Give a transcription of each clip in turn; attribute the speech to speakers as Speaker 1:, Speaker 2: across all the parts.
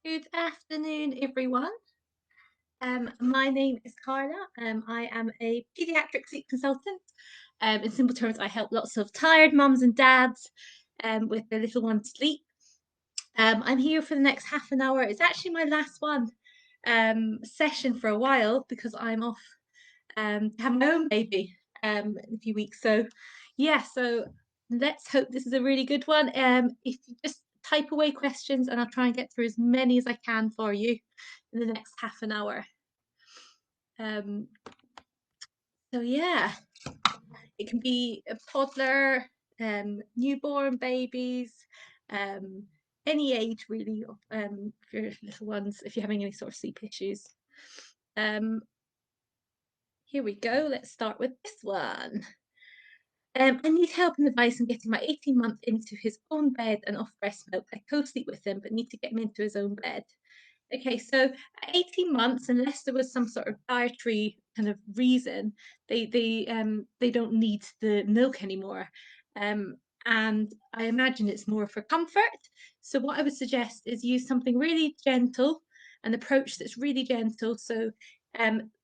Speaker 1: Good afternoon, everyone. My name is Carla. I am a pediatric sleep consultant. In simple terms, I help lots of tired mums and dads with their little ones sleep. I'm here for the next half an hour. It's actually my last one session for a while because I'm off to have my own baby in a few weeks. So, yeah, so let's hope this is a really good one. If you just type away questions and I'll try and get through as many as I can for you in the next half an hour. Um, so yeah, it can be a toddler, newborn babies, um, any age really, for your little ones, if you're having any sort of sleep issues. Um, Here we go. Let's start with this one. I need help and advice on getting my 18-month into his own bed and off breast milk. I co-sleep with him, but need to get him into his own bed. Okay, so at 18 months, unless there was some sort of dietary kind of reason, they don't need the milk anymore. Um, and I imagine it's more for comfort. So what I would suggest is use something really gentle, an approach that's really gentle. So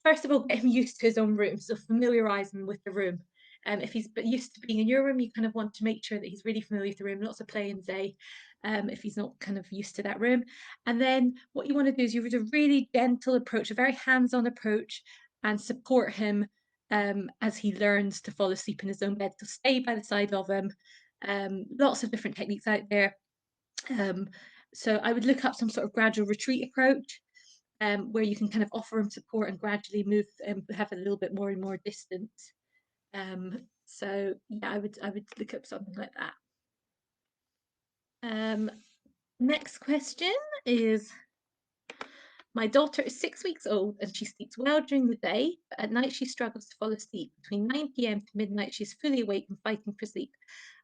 Speaker 1: first of all, get him used to his own room. So familiarize him with the room. If he's used to being in your room, you kind of want to make sure that he's really familiar with the room, lots of play and day, if he's not kind of used to that room. And then what you want to do is you do a really gentle approach, a very hands-on approach, and support him as he learns to fall asleep in his own bed. So stay by the side of him. Lots of different techniques out there. Um, so I would look up some sort of gradual retreat approach. Where you can kind of offer him support and gradually move have a little bit more and more distance. So yeah, I would look up something like that. Next question is, my daughter is 6 weeks old and she sleeps well during the day, but at night she struggles to fall asleep. Between 9 p.m. to midnight, she's fully awake and fighting for sleep.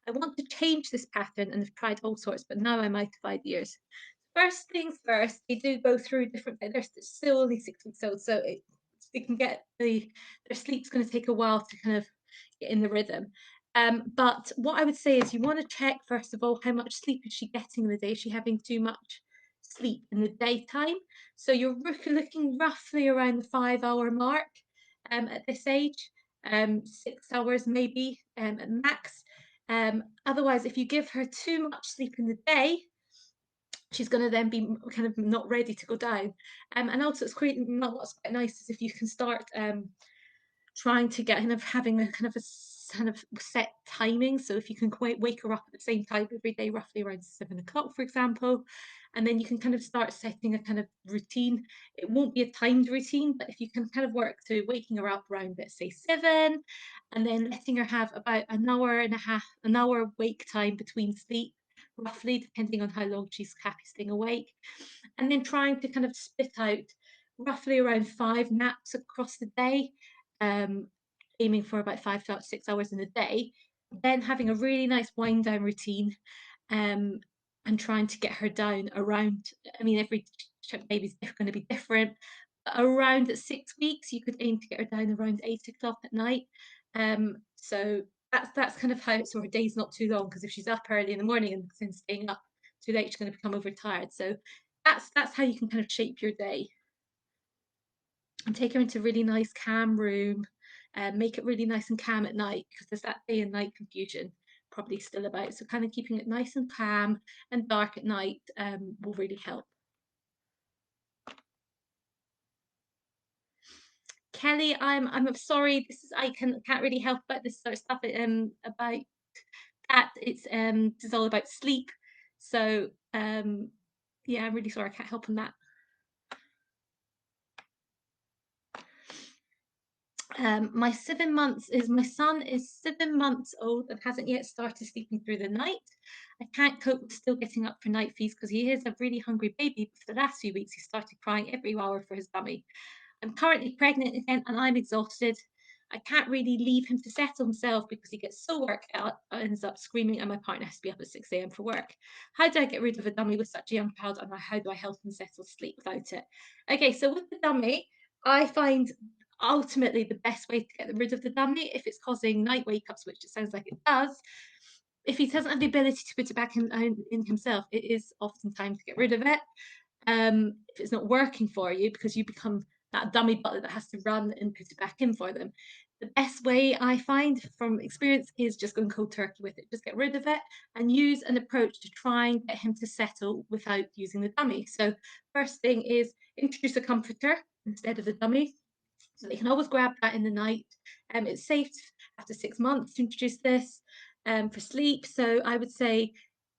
Speaker 1: I want to change this pattern and have tried all sorts, but now I'm out of ideas. First things first, they do go through different, they're still only 6 weeks old, so it can get their sleep's going to take a while to kind of get in the rhythm. But what I would say is you want to check, first of all, how much sleep is she getting in the day? Is she having too much sleep in the daytime? So you're looking roughly around the 5 hour mark at this age, 6 hours maybe at max. Otherwise, if you give her too much sleep in the day, she's going to then be kind of not ready to go down. And also, what's quite nice is if you can start trying to get kind of having a kind of set timing. So if you can wake her up at the same time every day, roughly around 7 o'clock, for example, and then you can kind of start setting a kind of routine. It won't be a timed routine, but if you can kind of work to waking her up around, let's say 7, and then letting her have about an hour and a half, an hour wake time between sleep, roughly, depending on how long she's happy staying awake, and then trying to kind of spit out roughly around 5 naps across the day, um, aiming for about 5 to 6 hours in a day, then having a really nice wind down routine, um, and trying to get her down around. I mean, every baby's going to be different. Around at 6 weeks, you could aim to get her down around 8 o'clock at night. So that's kind of how, so her day's not too long, because if she's up early in the morning and then staying up too late, she's going to become overtired. So that's how you can kind of shape your day and take her into a really nice calm room and make it really nice and calm at night, because there's that day and night confusion probably still about. So kind of keeping it nice and calm and dark at night will really help. Kelly, I'm sorry. This is, I can't really help about this sort of stuff. About that, it's all about sleep. So yeah, I'm really sorry. I can't help on that. My son is 7 months old and hasn't yet started sleeping through the night. I can't cope with still getting up for night feeds because he is a really hungry baby. But for the last few weeks, he started crying every hour for his dummy. I'm currently pregnant again and I'm exhausted. I can't really leave him to settle himself because he gets so worked out, ends up screaming, and my partner has to be up at 6 a.m. for work. How do I get rid of a dummy with such a young child, and how do I help him settle sleep without it? Okay, so with the dummy, I find ultimately the best way to get rid of the dummy, if it's causing night wake ups, which it sounds like it does, if he doesn't have the ability to put it back in himself, it is often time to get rid of it. if it's not working for you, because you become that dummy butler that has to run and put it back in for them. The best way I find from experience is just going cold turkey with it. Just get rid of it and use an approach to try and get him to settle without using the dummy. So first thing is introduce a comforter instead of the dummy. So they can always grab that in the night. It's safe after 6 months to introduce this for sleep. So I would say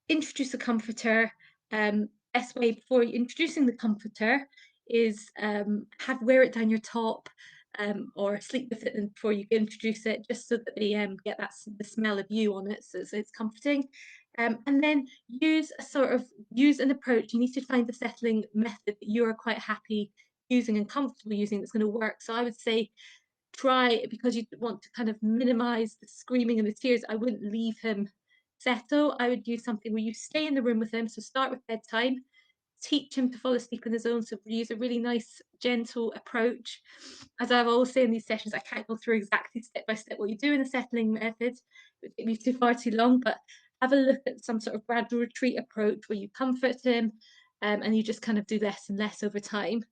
Speaker 1: introduce a comforter. Best way before introducing the comforter is have wear it down your top, or sleep with it before you introduce it, just so that they get that the smell of you on it, so it's comforting. And then use an approach. You need to find the settling method that you are quite happy using and comfortable using that's going to work. So I would say try, because you want to kind of minimize the screaming and the tears, I wouldn't leave him settle. I would use something where you stay in the room with him. So start with bedtime, teach him to fall asleep on his own. So use a really nice, gentle approach. As I've always said in these sessions, I can't go through exactly step by step what you do in the settling method. It would be too far too long, but have a look at some sort of gradual retreat approach where you comfort him, and you just kind of do less and less over time.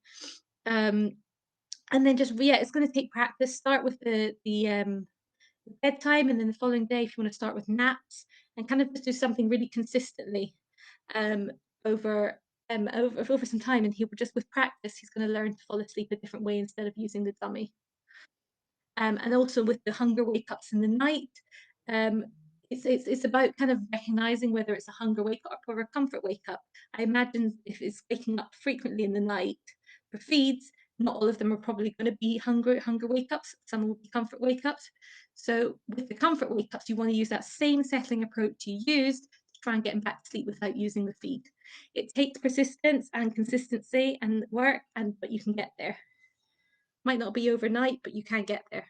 Speaker 1: And then just, yeah, it's going to take practice. Start with the bedtime, and then the following day, if you want to start with naps, and kind of just do something really consistently um, over over some time, and he will just, with practice, he's going to learn to fall asleep a different way instead of using the dummy. And also with the hunger wake ups in the night, um, it's about kind of recognizing whether it's a hunger wake up or a comfort wake up. I imagine if it's waking up frequently in the night for feeds, not all of them are probably going to be hunger wake ups. Some will be comfort wake ups. So with the comfort wake ups, you want to use that same settling approach you used to try and get them back to sleep without using the feed. It takes persistence and consistency and work, but you can get there. Might not be overnight, but you can get there.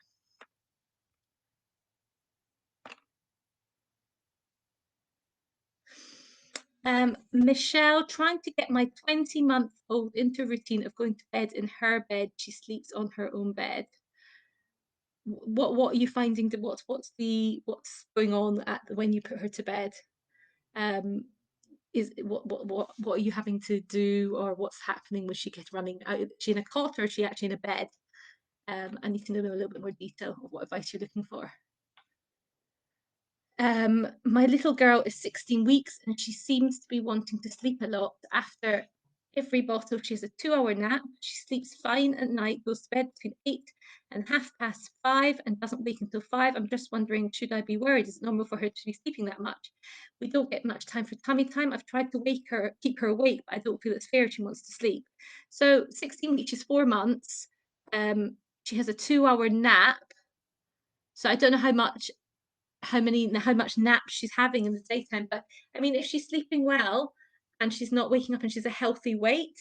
Speaker 1: Michelle, trying to get my 20-month-old into a routine of going to bed in her bed. She sleeps on her own bed. What are you finding? What's going on at when you put her to bed? Um, is what are you having to do, or what's happening when she gets running out? Is she in a cot, or is she actually in a bed? I need to know a little bit more detail of what advice you're looking for. My little girl is 16 weeks and she seems to be wanting to sleep a lot. After every bottle, she has a 2 hour nap. She sleeps fine at night, goes to bed between 8 and 5:30, and doesn't wake until 5. I'm just wondering, should I be worried? Is it normal for her to be sleeping that much? We don't get much time for tummy time. I've tried to keep her awake, but I don't feel it's fair. She wants to sleep. So 16 weeks is 4 months. She has a 2 hour nap. So I don't know how much nap she's having in the daytime. But I mean, if she's sleeping well and she's not waking up and she's a healthy weight,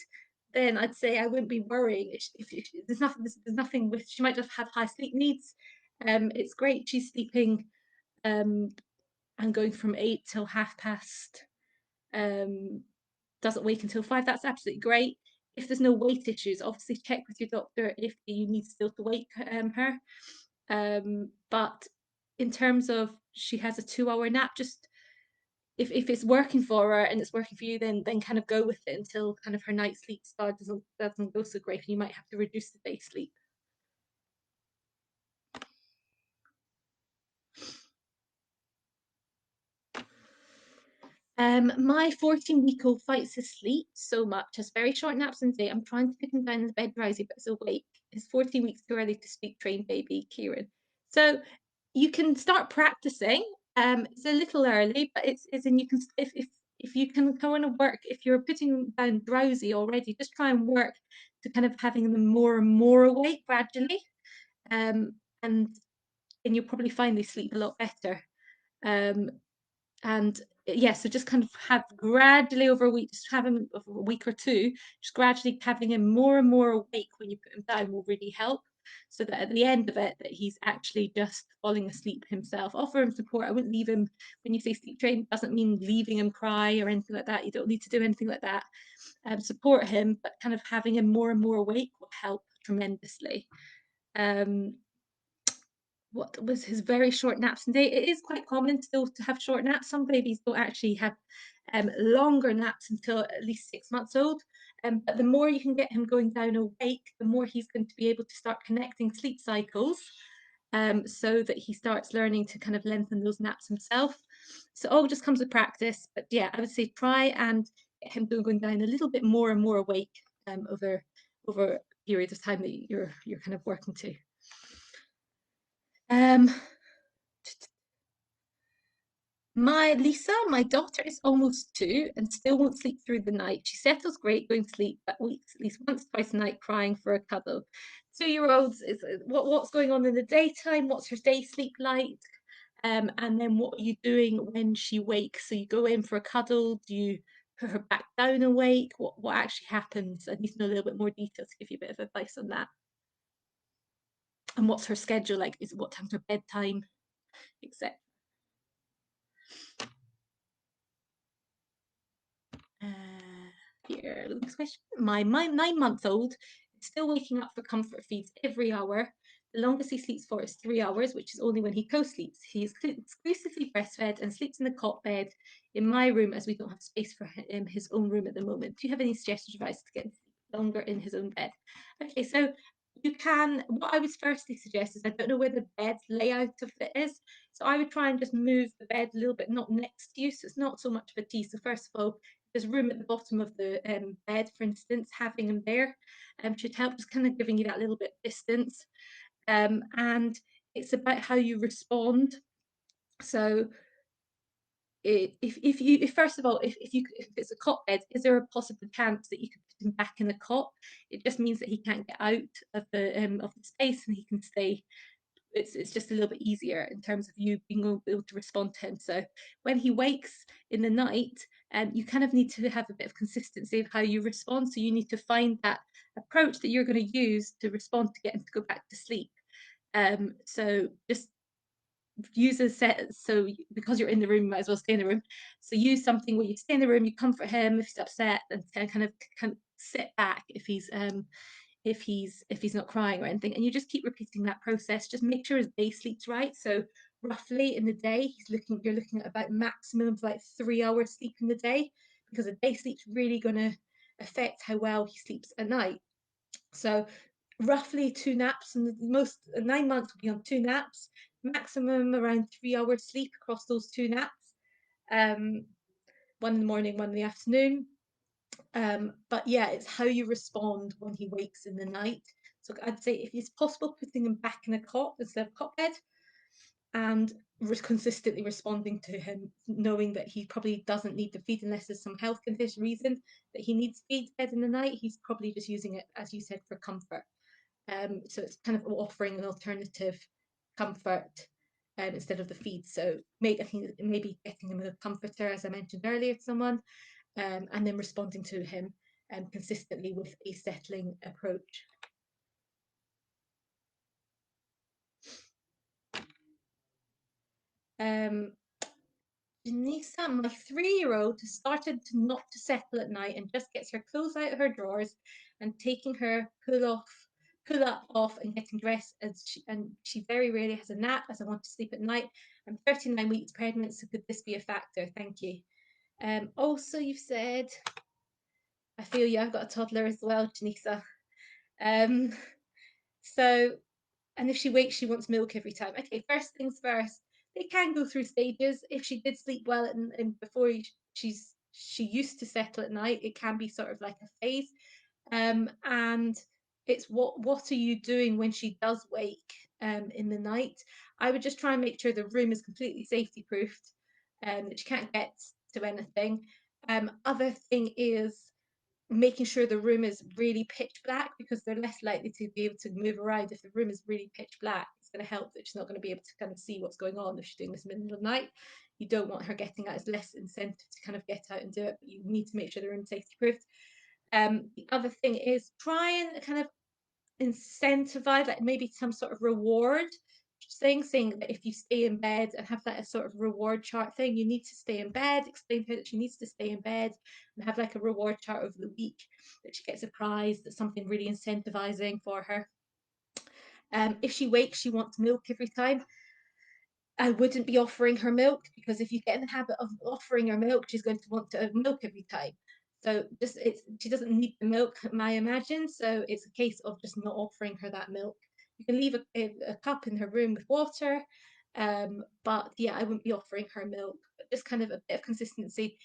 Speaker 1: then I'd say I wouldn't be worrying. If there's nothing with, she might just have high sleep needs. It's great she's sleeping um and going from 8 till 5:30. Doesn't wake until 5. That's absolutely great. If there's no weight issues, obviously check with your doctor if you need still to wake her. But in terms of, she has a 2 hour nap, just if it's working for her and it's working for you, then kind of go with it until kind of her night sleep start doesn't go so great, and you might have to reduce the day sleep. My 14-week-old fights his sleep so much, has very short naps in the day. I'm trying to put him down in the bed drowsy, but is awake. Is 14 weeks too early to speak train baby, Kieran? So you can start practicing. It's a little early, but it's and you can, if you can go on and work, if you're putting them down drowsy already, just try and work to kind of having them more and more awake gradually. And then you'll probably find they sleep a lot better. Um, and yeah, so just kind of have gradually over a week, just have him over a week or two, just gradually having him more and more awake when you put him down will really help, so that at the end of it, that he's actually just falling asleep himself. Offer him support. I wouldn't leave him. When you say sleep train, doesn't mean leaving him cry or anything like that. You don't need to do anything like that. Support him, but kind of having him more and more awake will help tremendously. um what was his very short naps in day? It is quite common still to have short naps. Some babies don't actually have longer naps until at least 6 months old. But the more you can get him going down awake, the more he's going to be able to start connecting sleep cycles, so that he starts learning to kind of lengthen those naps himself. So it all just comes with practice. But yeah, I would say try and get him going down a little bit more and more awake, over periods of time that you're kind of working to. Um, My Lisa, my daughter is almost 2 and still won't sleep through the night. She settles great going to sleep, but wakes at least once, twice a night crying for a cuddle. 2-year-olds is what's going on in the daytime? What's her day sleep like? And then what are you doing when she wakes? So you go in for a cuddle. Do you put her back down awake? What actually happens? I need to know a little bit more detail to give you a bit of advice on that. And what's her schedule like? Is what time's her bedtime, etc. Here, next question. My 9-month-old is still waking up for comfort feeds every hour. The longest he sleeps for is 3 hours, which is only when he co-sleeps. He is exclusively breastfed and sleeps in the cot bed in my room as we don't have space for his own room at the moment. Do you have any suggestions or advice to get him longer in his own bed? Okay, so you can, what I would firstly suggest is, I don't know where the bed layout of it is, so I would try and just move the bed a little bit, not next to you, so it's not so much of a T. So first of all, there's room at the bottom of the bed, for instance, having him there should help, just kind of giving you that little bit of distance. And it's about how you respond. So if first of all, if it's a cot bed, is there a possible chance that you could put him back in the cot? It just means that he can't get out of the space and he can stay. It's just a little bit easier in terms of you being able to respond to him. So when he wakes in the night, you kind of need to have a bit of consistency of how you respond. So you need to find that approach that you're going to use to respond to get him to go back to sleep. So just use a set, so because you're in the room, you might as well stay in the room. So use something where you stay in the room, you comfort him if he's upset, and kind of sit back if he's not crying or anything, and you just keep repeating that process. Just make sure his day sleep's right. So roughly in the day, you're looking at about maximum of like 3 hours sleep in the day, because a day sleep's really going to affect how well he sleeps at night. So roughly 2 naps, and most 9 months will be on 2 naps, maximum around 3 hours sleep across those 2 naps. One in the morning, one in the afternoon. But yeah, it's how you respond when he wakes in the night. So I'd say if it's possible, putting him back in a cot instead of cot bed, and consistently responding to him, knowing that he probably doesn't need to feed unless there's some health condition reason that he needs feed fed in the night. He's probably just using it, as you said, for comfort. So it's kind of offering an alternative comfort, instead of the feed. So maybe getting him a comforter, as I mentioned earlier, to someone, and then responding to him consistently with a settling approach. Um, Janisa, my 3-year-old, has started to not to settle at night and just gets her clothes out of her drawers and taking her pull up off and getting dressed, and she very rarely has a nap as I want to sleep at night. I'm 39 weeks pregnant, so could this be a factor? Thank you. Also, you've said, I feel you, I've got a toddler as well, Janisa. Um, so and if she wakes, she wants milk every time. Okay, first things first, they can go through stages. If she did sleep well and before she used to settle at night, it can be sort of like a phase. And it's what are you doing when she does wake in the night? I would just try and make sure the room is completely safety proofed, that she can't get to anything. Other thing is making sure the room is really pitch black, because they're less likely to be able to move around if the room is really pitch black. It's going to help that she's not going to be able to kind of see what's going on if she's doing this in the middle of the night. You don't want her getting out. It's less incentive to kind of get out and do it, but you need to make sure the room's safety proofed. The other thing is try and kind of incentivize, like maybe some sort of reward thing, saying that if you stay in bed and have that as sort of reward chart thing, you need to stay in bed, explain to her that she needs to stay in bed, and have like a reward chart over the week, that she gets a prize, that's something really incentivizing for her. If she wakes, she wants milk every time. I wouldn't be offering her milk, because if you get in the habit of offering her milk, she's going to want to have milk every time. So just she doesn't need the milk, I imagine. So it's a case of just not offering her that milk. You can leave a cup in her room with water, but yeah, I wouldn't be offering her milk. But just kind of a bit of consistency,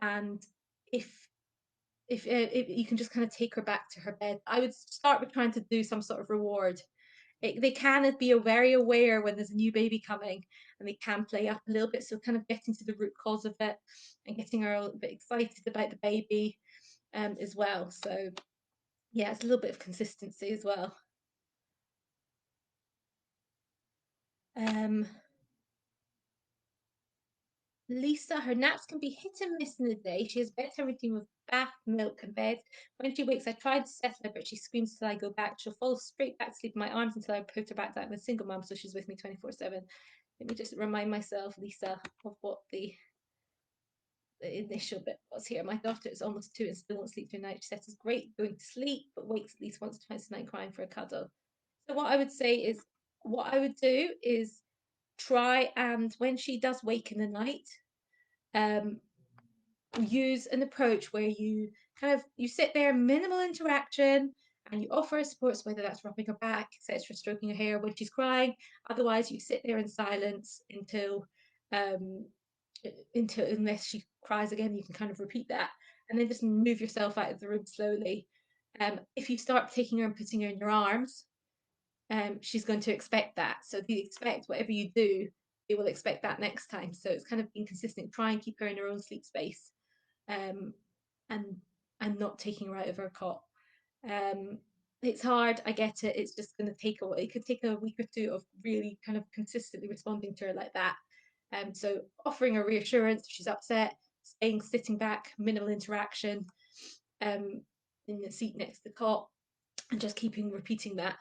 Speaker 1: and if if you can just kind of take her back to her bed, I would start with trying to do some sort of reward. They can be very aware when there's a new baby coming, and they can play up a little bit. So kind of getting to the root cause of it and getting her a little bit excited about the baby, as well. So yeah, it's a little bit of consistency as well. Um, Lisa, her naps can be hit and miss in the day. She has bedtime routine with bath, milk, and bed. When she wakes, I try to settle her, but she screams till I go back. She'll fall straight back to sleep in my arms until I put her back down. I'm a single mom, so she's with me 24/7. Let me just remind myself, Lisa, of what the initial bit was here. My daughter is almost 2 and still won't sleep through the night. She says it's great going to sleep, but wakes at least once or twice a night crying for a cuddle. So what I would do is try, and when she does wake in the night, um, use an approach where you sit there, minimal interaction, and you offer her supports, whether that's rubbing her back, etc., stroking her hair when she's crying. Otherwise, you sit there in silence um, until unless she cries again, you can kind of repeat that, and then just move yourself out of the room slowly. If you start taking her and putting her in your arms, she's going to expect that. So if you expect whatever you do, they will expect that next time. So it's kind of being consistent. Try and keep her in her own sleep space, um, and and not taking her out of her cot. Um, it's hard. I get it. It's just going to take a. It could take a week or two of really kind of consistently responding to her like that. So offering her reassurance if she's upset, staying sitting back, minimal interaction, um, in the seat next to the cot, and just keeping repeating that.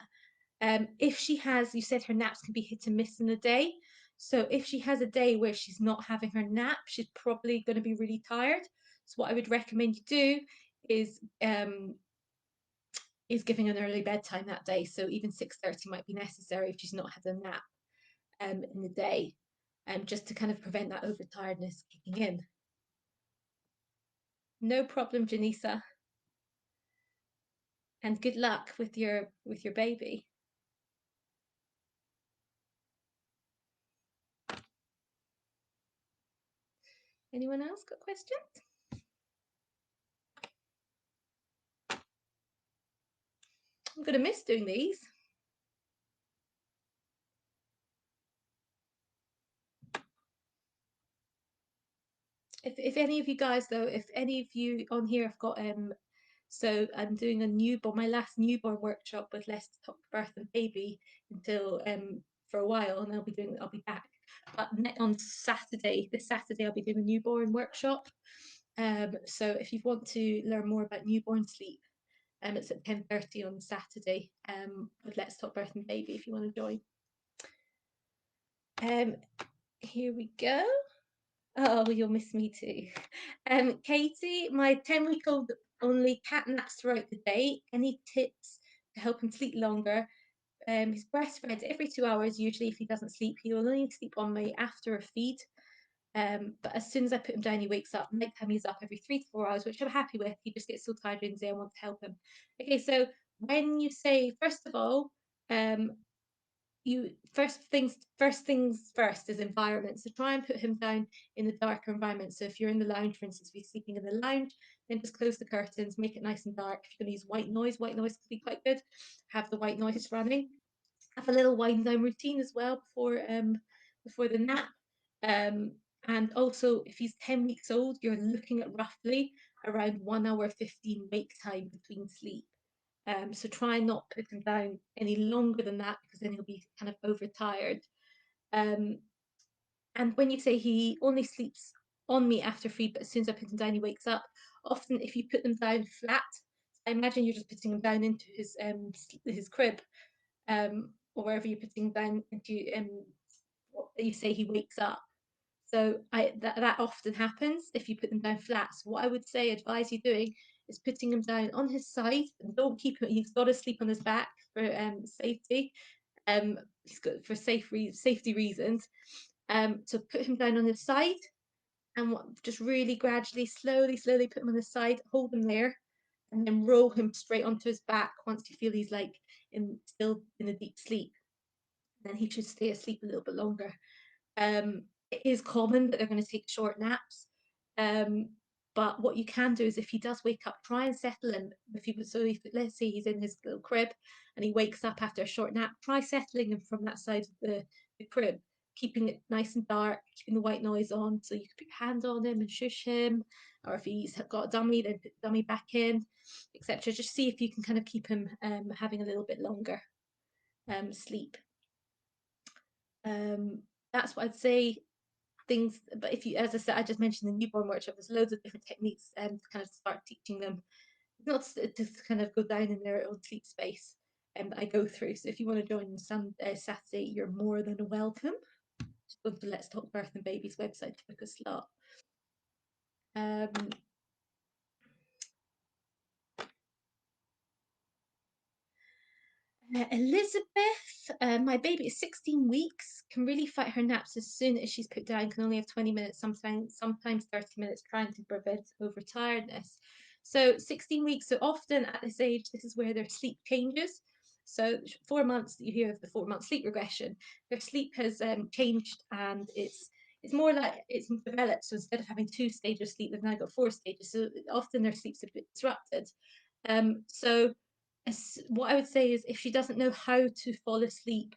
Speaker 1: If she has, you said her naps can be hit and miss in a day. So if she has a day where she's not having her nap, she's probably going to be really tired. So what I would recommend you do is um, is giving an early bedtime that day. So even 6:30 might be necessary if she's not had a nap in the day, just to kind of prevent that overtiredness kicking in. No problem, Janisa, and good luck with your baby. Anyone else got questions? I'm gonna miss doing these. If any of you guys though, if any of you on here have got so I'm doing a newborn, my last newborn workshop with Let's Talk Birth and Baby until for a while, and I'll be back. But on Saturday, this Saturday, I'll be doing a newborn workshop. So if you want to learn more about newborn sleep, it's at 10:30 on Saturday. With Let's Talk Birth and Baby, if you want to join. Here we go. Oh, you'll miss me too. Katie, my 10-week-old only cat naps throughout the day. Any tips to help him sleep longer? He's breastfed every 2 hours. Usually, if he doesn't sleep, he will only sleep on me after a feed. But as soon as I put him down, he wakes up. Nighttime, he's up every 3 to 4 hours, which I'm happy with. He just gets so tired during the day. I want to help him. Okay, so when you say, first of all, um, you first things first is environment. So try and put him down in the darker environment. So if you're in the lounge, for instance, if he's sleeping in the lounge, then just close the curtains, make it nice and dark. If you're going to use white noise could be quite good. Have the white noise running. Have a little wind down routine as well before the nap. Um, and also, if he's 10 weeks old, you're looking at roughly around 1 hour 15 wake time between sleep. So try and not put him down any longer than that because then he'll be kind of overtired. Um, and when you say he only sleeps on me after feed, but as soon as I put him down, he wakes up. Often, if you put them down flat, I imagine you're just putting him down into his crib, or wherever you're putting him down into. You say he wakes up. So that often happens if you put them down flat. So what I would say, advise you doing, is putting him down on his side. And don't keep him. He's got to sleep on his back for safety. He's got for safety reasons. So put him down on his side, and just really gradually, slowly put him on the side, hold him there, and then roll him straight onto his back once you feel he's like still in a deep sleep. Then he should stay asleep a little bit longer. It is common that they're going to take short naps. Um, but what you can do is if he does wake up, try and settle him. If let's say he's in his little crib and he wakes up after a short nap, try settling him from that side of the crib, keeping it nice and dark, keeping the white noise on, so you can put your hand on him and shush him. Or if he's got a dummy, then put the dummy back in, etc. Just see if you can kind of keep him having a little bit longer sleep. Um, that's what I'd say. Things, but if you, as I said, I just mentioned the newborn workshop, there's loads of different techniques and to kind of start teaching them, not to kind of go down in their own sleep space, that I go through. So if you want to join some Saturday, you're more than welcome. Just go to Let's Talk Birth and Babies website to book a slot. Elizabeth, my baby is 16 weeks, can really fight her naps as soon as she's put down, can only have 20 minutes, sometimes 30 minutes, trying to prevent overtiredness. So 16 weeks, so often at this age, this is where their sleep changes. So 4 months, you hear of the 4 month sleep regression, their sleep has changed and it's more like it's developed. So instead of having 2 stages of sleep, they've now got 4 stages. So often their sleep's a bit disrupted. So what I would say is if she doesn't know how to fall asleep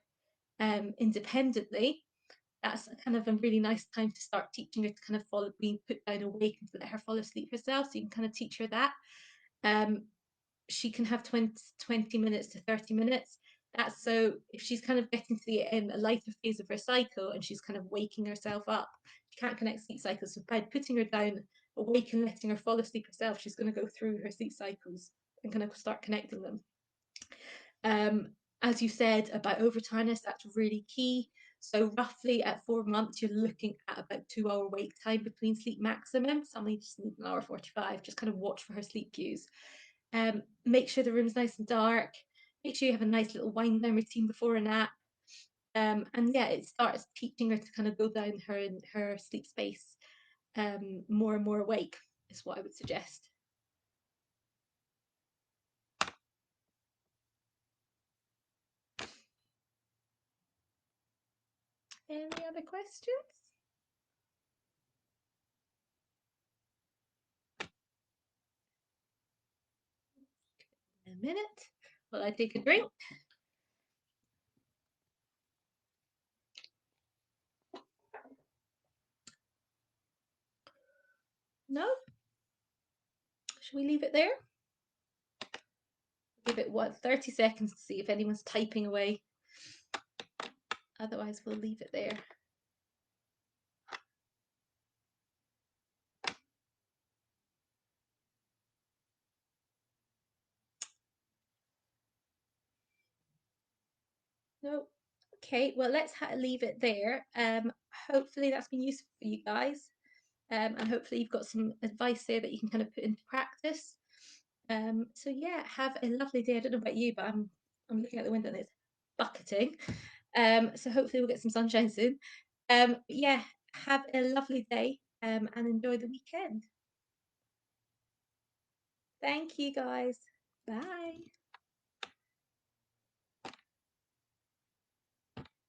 Speaker 1: independently, that's kind of a really nice time to start teaching her to kind of follow being put down awake and to let her fall asleep herself. So you can kind of teach her that. Um, she can have 20 minutes to 30 minutes. That's so if she's kind of getting to the a lighter phase of her cycle and she's kind of waking herself up, she can't connect sleep cycles. So by putting her down awake and letting her fall asleep herself, she's going to go through her sleep cycles and kind of start connecting them. As you said about overtiredness, that's really key. So roughly at 4 months, you're looking at about 2 hour wake time between sleep maximum. Some just need an hour 45. Just kind of watch for her sleep cues. Make sure the room's nice and dark. Make sure you have a nice little wind down routine before a nap. And yeah, it starts teaching her to kind of go down her sleep space more and more awake is what I would suggest. Any other questions? A minute while I take a drink. No? Should we leave it there? Give it 30 seconds to see if anyone's typing away. Otherwise, we'll leave it there. No. Okay, well, let's leave it there. Hopefully that's been useful for you guys. And hopefully you've got some advice there that you can kind of put into practice. So yeah, have a lovely day. I don't know about you, but I'm looking out the window and it's bucketing. So hopefully we'll get some sunshine soon. Yeah, have a lovely day and enjoy the weekend. Thank you guys. Bye.